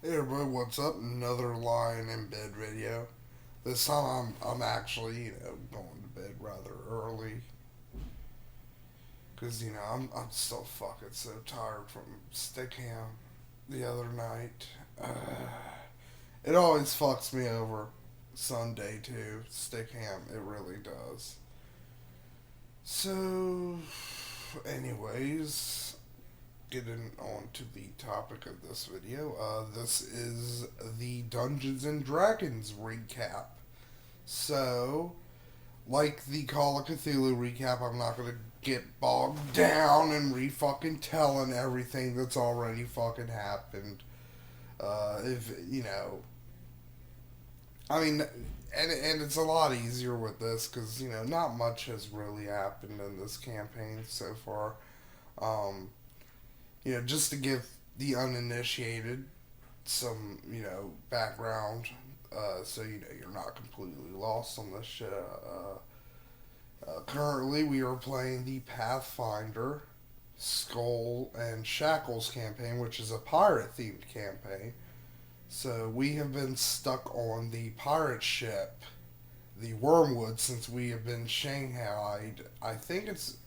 Hey everybody, what's up? Another lying in bed video. This time I'm actually, going to bed rather early. Cause I'm still fucking so tired from stick ham the other night. It always fucks me over Sunday too. Stick ham, it really does. So anyways, getting on to the topic of this video. This is the Dungeons and Dragons recap. So, like the Call of Cthulhu recap, I'm not gonna get bogged down and re-fucking telling everything that's already fucking happened. If you know, I mean, and it's a lot easier with this because not much has really happened in this campaign so far. Um, just to give the uninitiated some background, so you're not completely lost on this shit. Currently, we are playing the Pathfinder Skull and Shackles campaign, which is a pirate themed campaign. So we have been stuck on the pirate ship, the Wormwood, since we have been shanghaied. I think it's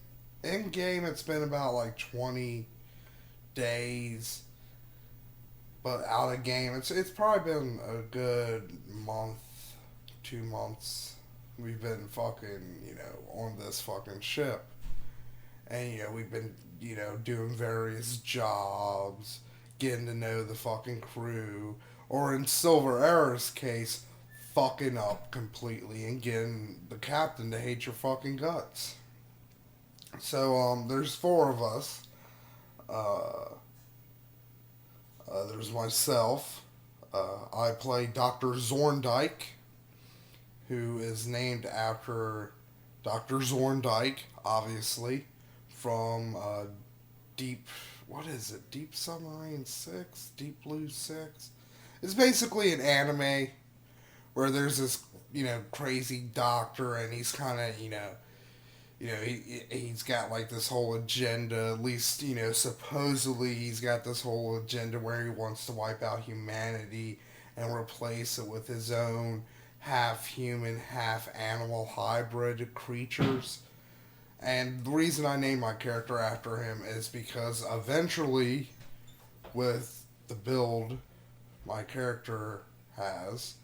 in game. It's been about like 20 days, but out of game, it's probably been a good month, 2 months. We've been fucking on this fucking ship, and we've been doing various jobs, getting to know the fucking crew, or in Silver Era's case, fucking up completely and getting the captain to hate your fucking guts. So there's four of us. Uh, there's myself. I play Dr. Zorndike, who is named after Dr. Zorndike, obviously, from Deep. What is it? Deep Submarine 6? Deep Blue 6? It's basically an anime where there's this, crazy doctor, and he's kind of, he's got like this whole agenda. At least supposedly he's got this whole agenda where he wants to wipe out humanity and replace it with his own half human, half animal hybrid creatures. And the reason I named my character after him is because eventually, with the build my character has,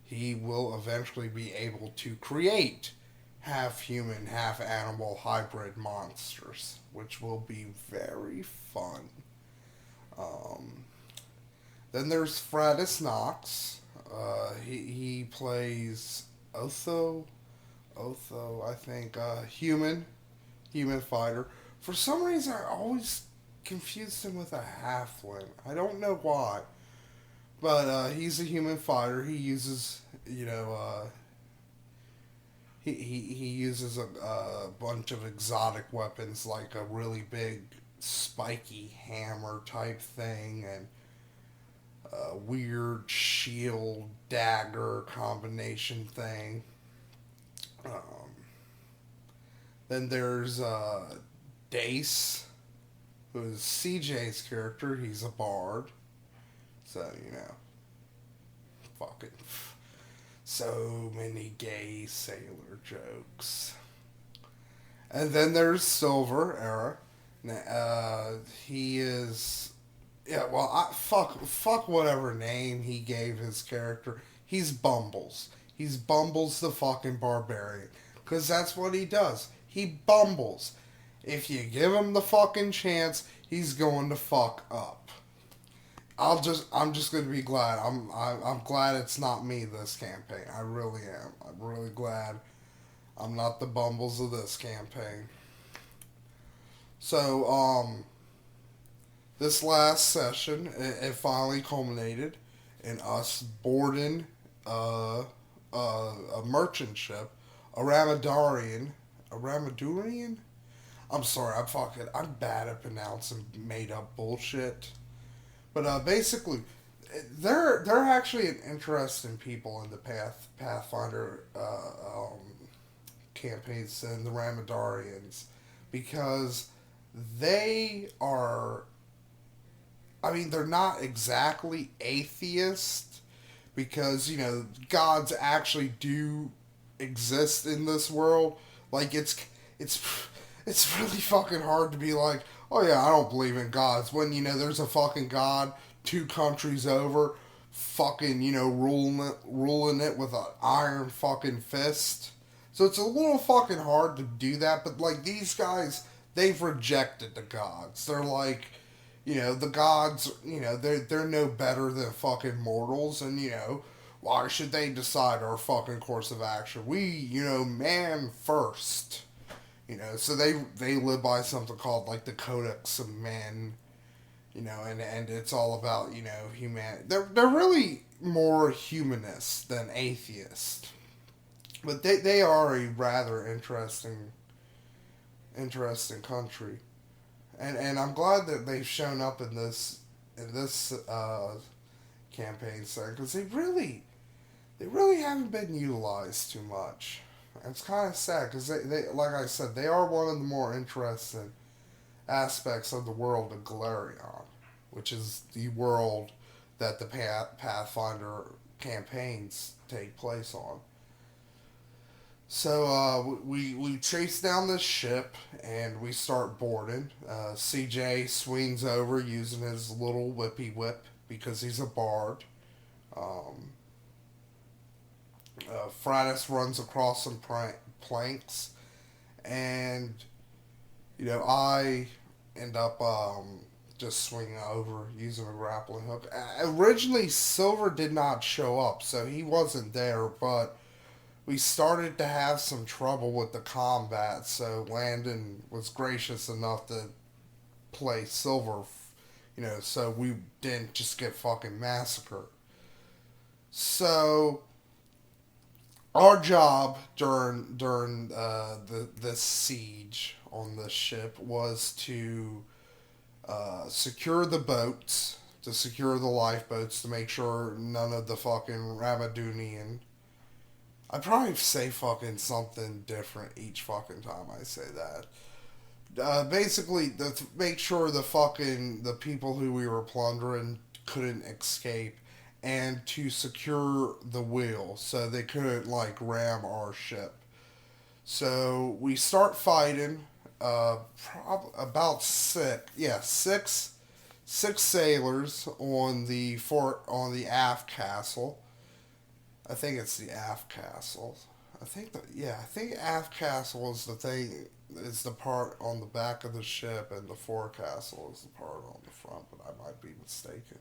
he will eventually be able to create half human, half animal hybrid monsters, which will be very fun. Um, then there's Fratus Knox. He plays Otho. Otho, I think. Human fighter. For some reason, I always confused him with a halfling. I don't know why. But he's a human fighter. He uses, he uses a bunch of exotic weapons like a really big spiky hammer type thing and a weird shield dagger combination thing. Um, then there's Dace, who is CJ's character. He's a bard. So, fucking so many gay sailor jokes. And then there's Silver Era. He is, yeah. Well, fuck whatever name he gave his character. He's Bumbles. He's Bumbles the fucking barbarian, cause that's what he does. He bumbles. If you give him the fucking chance, he's going to fuck up. I'm just gonna be glad. I'm glad it's not me this campaign. I really am. I'm really glad I'm not the Bumbles of this campaign. So, this last session, it finally culminated in us boarding uh, a merchant ship, a Ramadarian, a Ramadurian. I'm sorry, I'm bad at pronouncing made up bullshit. But basically, they're actually an interesting people in the Pathfinder campaigns and the Ramadarians, because they are I mean, they're not exactly atheist because, gods actually do exist in this world. Like, it's, it's really fucking hard to be like, oh yeah, I don't believe in gods when, there's a fucking god 2 countries over fucking, ruling it with an iron fucking fist. So it's a little fucking hard to do that, but like these guys, they've rejected the gods. They're like, the gods, they're no better than fucking mortals, and why should they decide our fucking course of action? We, man first. So they live by something called like the Codex of Men, and it's all about humanity. They're really more humanist than atheist, but they are a rather interesting country, and I'm glad that they've shown up in this campaign center because they really haven't been utilized too much. And it's kind of sad because they like I said, they are one of the more interesting aspects of the world of Galerion, which is the world that the Pathfinder campaigns take place on. So we chase down this ship and we start boarding. CJ swings over using his little whippy whip because he's a bard. Um, Fratus runs across some planks, and I end up just swinging over using a grappling hook. Originally, Silver did not show up, so he wasn't there, but we started to have some trouble with the combat, so Landon was gracious enough to play Silver, so we didn't just get fucking massacred. So our job during the siege on the ship was to secure the boats, to secure the lifeboats, to make sure none of the fucking Ramadunian. I probably say fucking something different each fucking time I say that. Basically, to make sure the people who we were plundering couldn't escape, and to secure the wheel so they couldn't like ram our ship. So we start fighting. About six sailors on the aft castle. I think it's the aft castle. I think aft castle is the part on the back of the ship, and the forecastle is the part on the front, but I might be mistaken.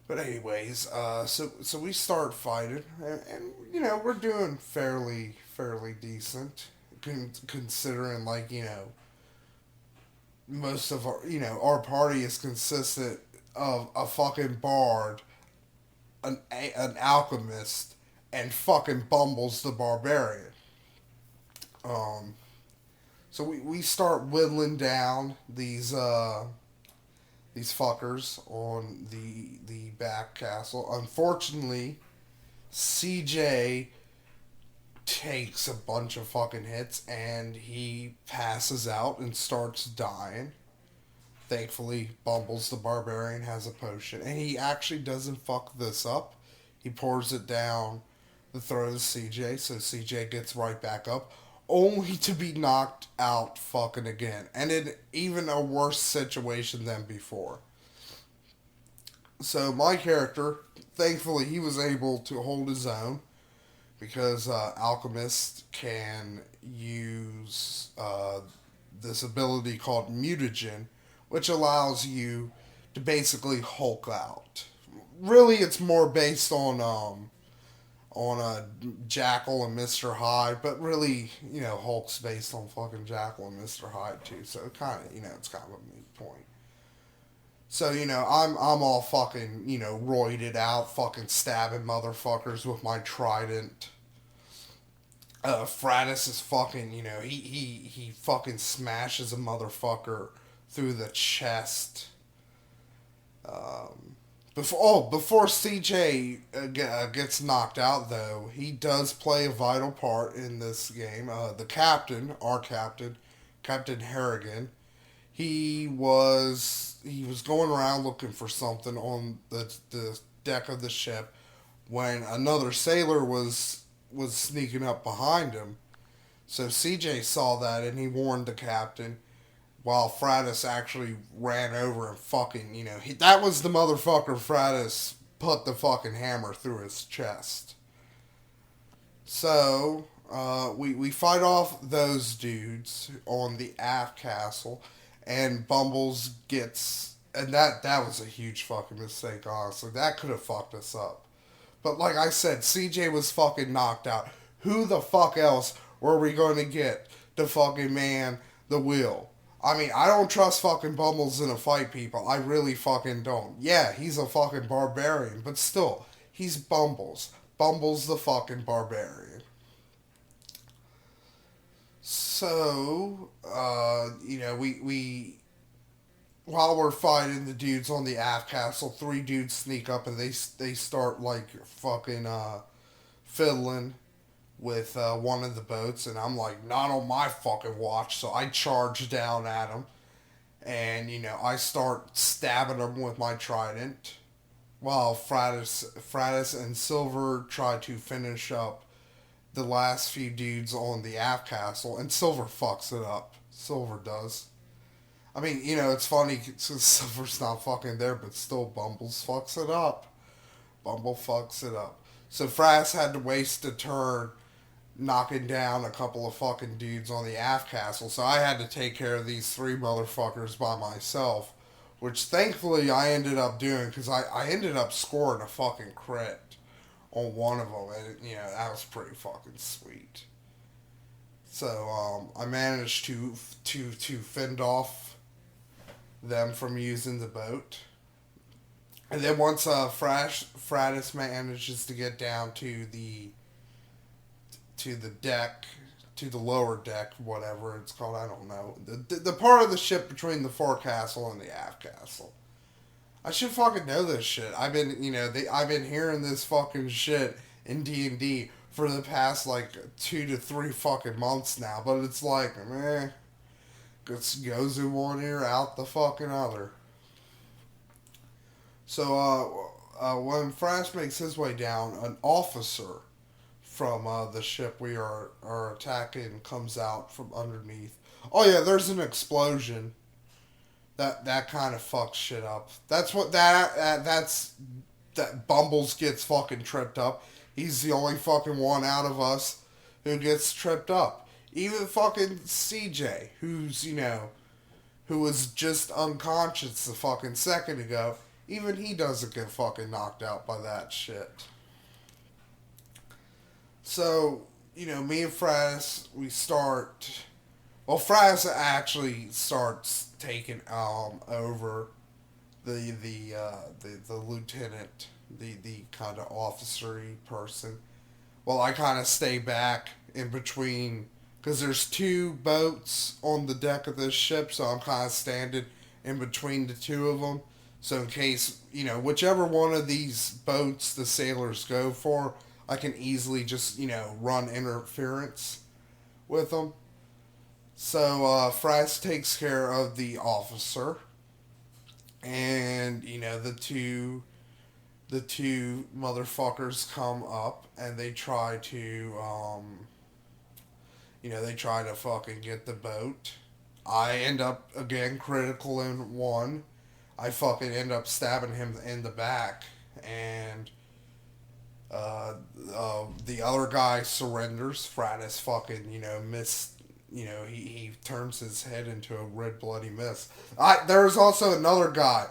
But anyways, so we start fighting, and we're doing fairly decent, considering like most of our party is consistent of a fucking bard, an alchemist, and fucking Bumbles the barbarian. Um, so we start whittling down these fuckers on the back castle. Unfortunately, CJ takes a bunch of fucking hits and he passes out and starts dying. Thankfully, Bumbles the Barbarian has a potion, and he actually doesn't fuck this up. He pours it down the throat of CJ, so CJ gets right back up, only to be knocked out fucking again, and in even a worse situation than before. So my character, thankfully, he was able to hold his own because Alchemist can use this ability called mutagen, which allows you to basically Hulk out. Really, it's more based on Jackal and Mr. Hyde, but really, Hulk's based on fucking Jackal and Mr. Hyde too. So it's kind of a moot point. So I'm all fucking roided out, fucking stabbing motherfuckers with my trident. Fratus is fucking he fucking smashes a motherfucker through the chest. Before CJ gets knocked out, though, he does play a vital part in this game. The captain, our captain, Captain Harrigan, He was going around looking for something on the deck of the ship when another sailor was sneaking up behind him. So CJ saw that and he warned the captain, while Fratus actually ran over and fucking, that was the motherfucker Fratus put the fucking hammer through his chest. So, we fight off those dudes on the aft castle, and Bumbles gets. And that was a huge fucking mistake, honestly. That could have fucked us up. But like I said, CJ was fucking knocked out. Who the fuck else were we going to get to fucking man the wheel? I mean, I don't trust fucking Bumbles in a fight, people. I really fucking don't. Yeah, he's a fucking barbarian, but still, he's Bumbles. Bumbles the fucking barbarian. So, we while we're fighting the dudes on the aft castle, three dudes sneak up and they start like fucking fiddling with one of the boats, and I'm like, not on my fucking watch. So I charge down at them, and I start stabbing them with my trident, while Fratus and Silver try to finish up the last few dudes on the aft castle, and Silver fucks it up. Silver does. I mean, it's funny since Silver's not fucking there, but still, Bumbles fucks it up. Bumble fucks it up. So Frass had to waste a turn knocking down a couple of fucking dudes on the aft castle, so I had to take care of these three motherfuckers by myself, which thankfully I ended up doing, because I ended up scoring a fucking crit on one of them, and that was pretty fucking sweet. So I managed to fend off them from using the boat. And then once Fratus manages to get down to the deck, to the lower deck, whatever it's called, I don't know, the part of the ship between the forecastle and the aft castle. I should fucking know this shit. I've been hearing this fucking shit in D&D for the past like 2 to 3 fucking months now, but it's like, it goes in one ear, out the fucking other. So, when Frash makes his way down, an officer from the ship we are attacking comes out from underneath. Oh yeah, there's an explosion. That kind of fucks shit up. That's what that Bumbles gets fucking tripped up. He's the only fucking one out of us who gets tripped up. Even fucking CJ, who was just unconscious a fucking second ago, even he doesn't get fucking knocked out by that shit. So, me and Frass, we start. Well, Frass actually starts taking over the lieutenant, the kind of officery person. Well, I kind of stay back in between, because there's 2 boats on the deck of this ship, so I'm kind of standing in between the 2 of them. So in case, whichever one of these boats the sailors go for, I can easily just, run interference with them. So, Frass takes care of the officer, and, the two motherfuckers come up, and they try to, they try to fucking get the boat. I end up, again, critical in one. I fucking end up stabbing him in the back, and the other guy surrenders. Fratus fucking, missed. He turns his head into a red bloody mess. There's also another guy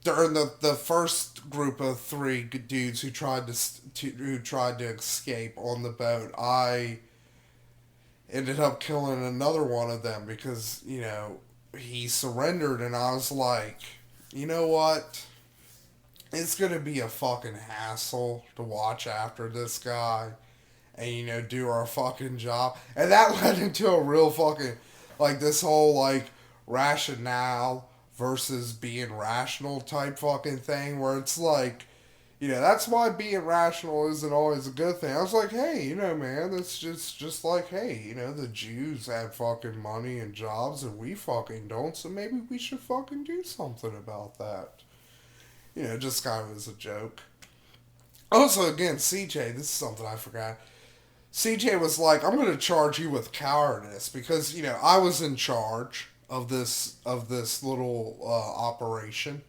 during the first group of 3 dudes who tried to escape on the boat. I ended up killing another one of them because he surrendered, and I was like, you know what? It's gonna be a fucking hassle to watch after this guy and, do our fucking job. And that led into a real fucking, like, this whole, like, rationale versus being rational type fucking thing, where it's like, That's why being rational isn't always a good thing. I was like, hey, man, it's just like, hey, the Jews have fucking money and jobs and we fucking don't, so maybe we should fucking do something about that. Just kind of as a joke. Also, again, CJ, this is something I forgot. CJ was like, I'm gonna charge you with cowardice because, I was in charge of this little operation,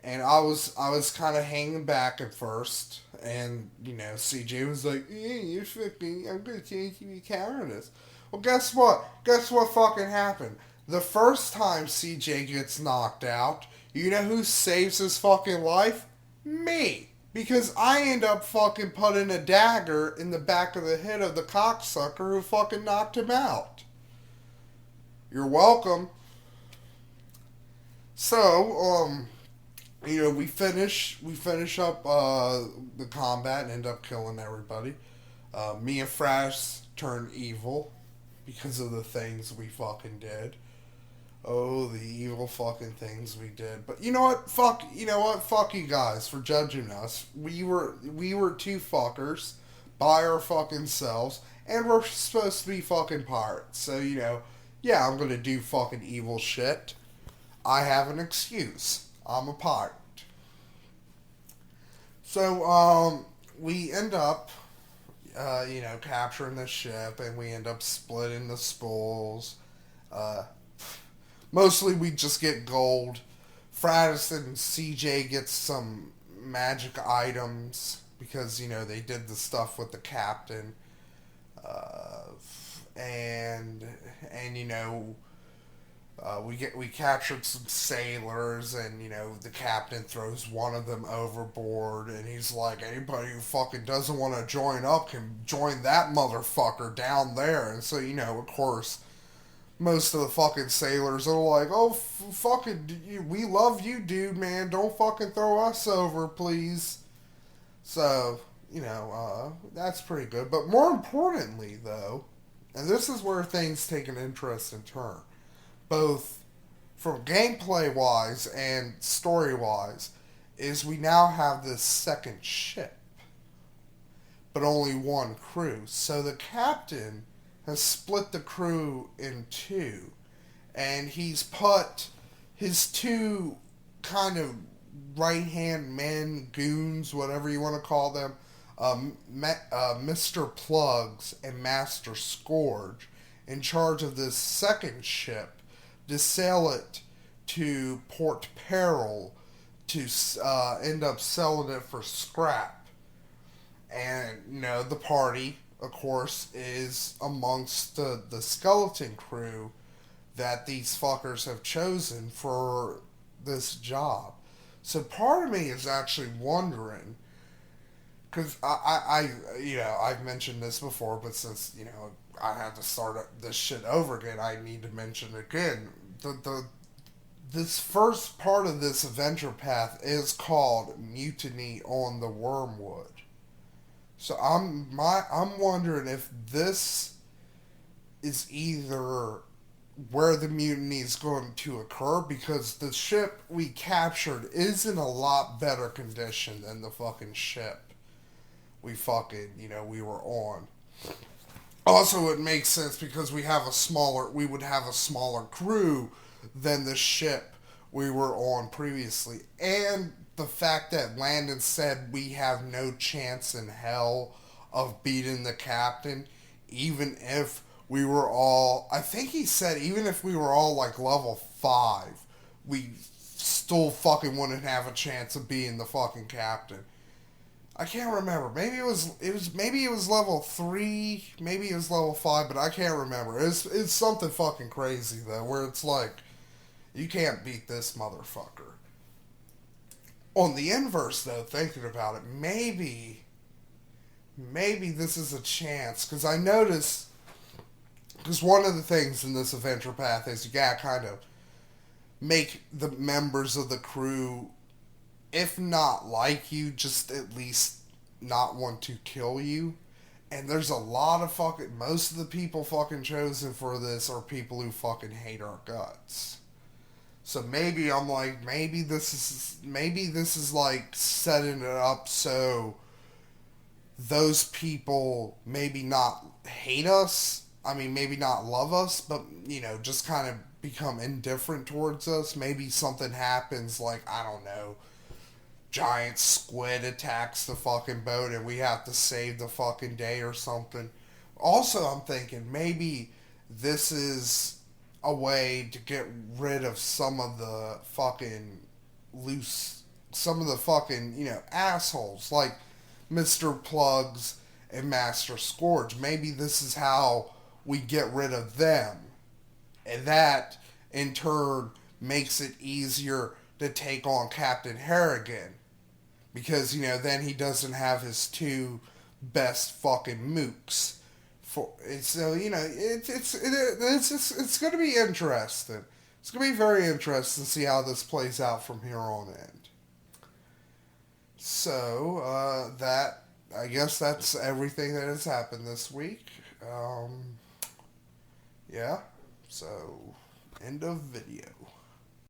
and I was kind of hanging back at first, and CJ was like, "Yeah, you're fucking. I'm gonna change you cowardice." Well, guess what? Guess what fucking happened? The first time CJ gets knocked out, you know who saves his fucking life? Me. Because I end up fucking putting a dagger in the back of the head of the cocksucker who fucking knocked him out. You're welcome. So, we finish up the combat and end up killing everybody. Me and Frash turned evil because of the things we fucking did. Oh, the evil fucking things we did. But you know what? Fuck. You know what? Fuck you guys for judging us. We were two fuckers by our fucking selves, and we're supposed to be fucking pirates. So yeah, I'm gonna do fucking evil shit. I have an excuse. I'm a pirate. So, we end up, capturing the ship, and we end up splitting the spoils. Uh, Mostly we just get gold. Fratis and CJ get some magic items because, they did the stuff with the captain. Uh, and we captured some sailors, and the captain throws one of them overboard, and he's like, anybody who fucking doesn't want to join up can join that motherfucker down there. And so of course most of the fucking sailors are like, oh fucking, we love you, dude, man, don't fucking throw us over, please. So that's pretty good. But more importantly, though, and this is where things take an interesting turn, both from gameplay wise and story wise, is we now have this second ship, but only one crew. So the captain has split the crew in two, and he's put his two kind of right hand men, goons, whatever you want to call them, Mr. Plugs and Master Scourge, in charge of this second ship to sail it to Port Peril to end up selling it for scrap. And, the party, of course, is amongst the skeleton crew that these fuckers have chosen for this job. So part of me is actually wondering, because I've mentioned this before, but since, I had to start this shit over again, I need to mention it again. This first part of this adventure path is called Mutiny on the Wormwood. So I'm wondering if this is either where the mutiny is going to occur, because the ship we captured is in a lot better condition than the fucking ship we were on. Also, it makes sense because we would have a smaller crew than the ship we were on previously. And the fact that Landon said we have no chance in hell of beating the captain, even if we were all, I think he said, even if we were all like level 5, we still fucking wouldn't have a chance of being the fucking captain. I can't remember. Maybe it was level 3, maybe it was level 5, but I can't remember. It's something fucking crazy though, where it's like, you can't beat this motherfucker. On the inverse though, thinking about it, maybe this is a chance, because I noticed, because one of the things in this adventure path is you gotta kind of make the members of the crew, if not like you, just at least not want to kill you. And there's a lot of most of the people fucking chosen for this are people who fucking hate our guts. So maybe I'm like, maybe this is like setting it up so those people maybe not hate us. I mean, maybe not love us, but just kind of become indifferent towards us. Maybe something happens, like I don't know, giant squid attacks the fucking boat, and we have to save the fucking day or something. Also, I'm thinking maybe this is a way to get rid of some of the fucking loose, some of the fucking, assholes like Mr. Plugs and Master Scourge. Maybe this is how we get rid of them. And that, in turn, makes it easier to take on Captain Harrigan. Because, then he doesn't have his two best fucking mooks. So, it's going to be interesting. It's going to be very interesting to see how this plays out from here on in. So, I guess that's everything that has happened this week. Yeah. So, end of video.